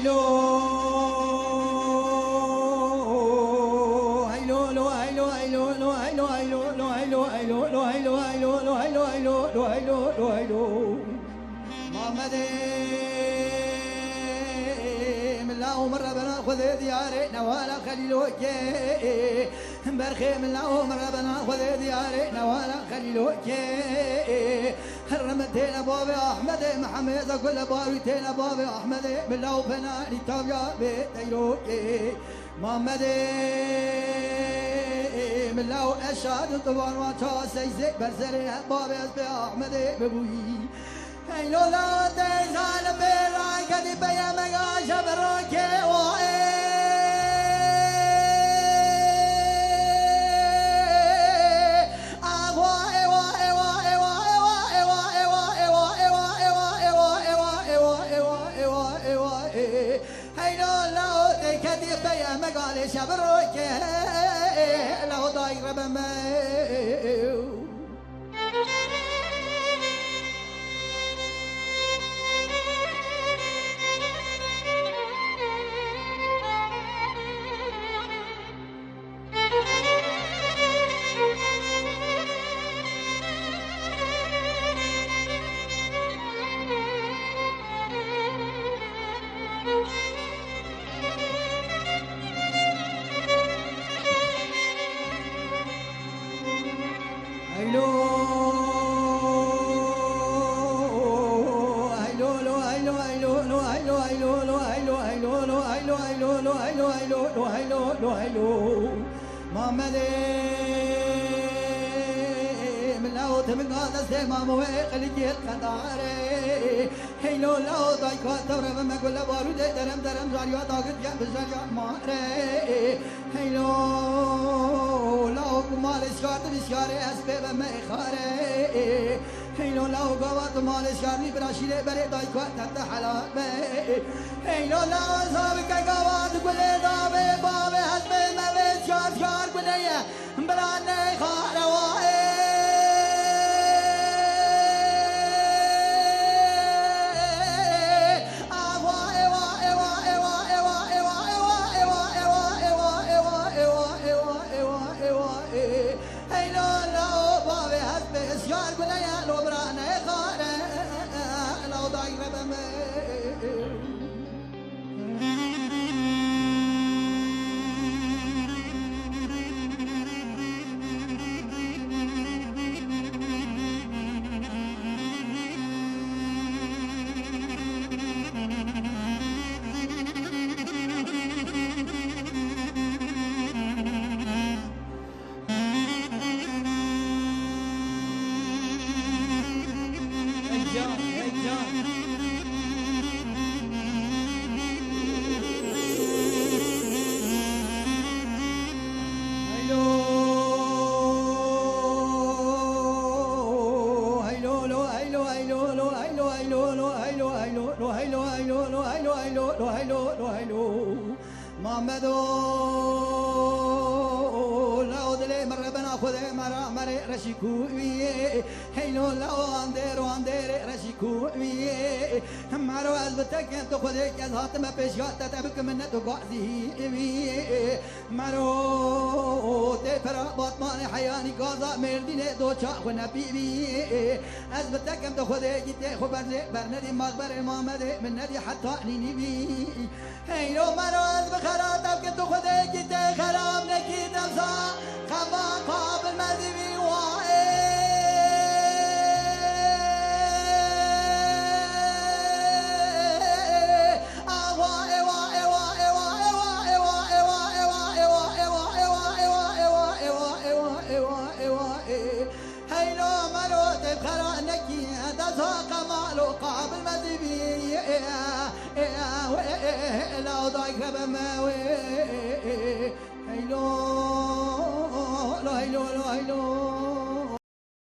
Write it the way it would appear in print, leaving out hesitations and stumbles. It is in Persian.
هيلو هيلو هيلو هيلو هيلو هيلو هيلو هيلو هيلو هيلو هيلو هيلو هيلو هيلو هيلو محمد من الله مرة بناخذ ديارنا ولا خليلوك برخي من الله مرة بناخذ ديارنا ولا خليلوك رمتين بابي احمد محمد كل باروتين بابي احمد بالله وفناني تابيا بيتيروك محمد من الله اشهد طبعا واتشا سيزي برسري بابي اسبي احمد ببوي هيلو لا تزال براي كدي بيا مغا شبروك مقالي شبروك لو ضايق بمو محمد من لوت من هذا السما مويق لجيت خطاري هيلو لو ضايق تورا ما كل بارود درم درم زاريا طاقت جاب زاريا ماري هيلو لو مال شارت بشاري اسباب ما خاري هيلو لو قوات مال شاري براشيل بري ضايق تحت حلال هيلو لو صابك قوات كل ضابي بابي حسب ما بيشار شار كنيا براني خاروائي محمد لا أدري مرة بناخذ مرة مرة رشيكوي هيلو لا أندير رشيكوي مرة أثبتك أنت خذك أزهات ما بيشات تبك من تقاضي مرة تفرق بطمان حياني قاضى مردين دوشة ونبيبي أثبتك أنت خذك تخبر برندي مخبر محمد من ندي حتى نيني هيلو مرة بخراتك أنت خذك تخرام نكيد أمسا خبا قابل مذبي وائي قابل مذبي لا ضايق بماوي هيلو هيلو هيلو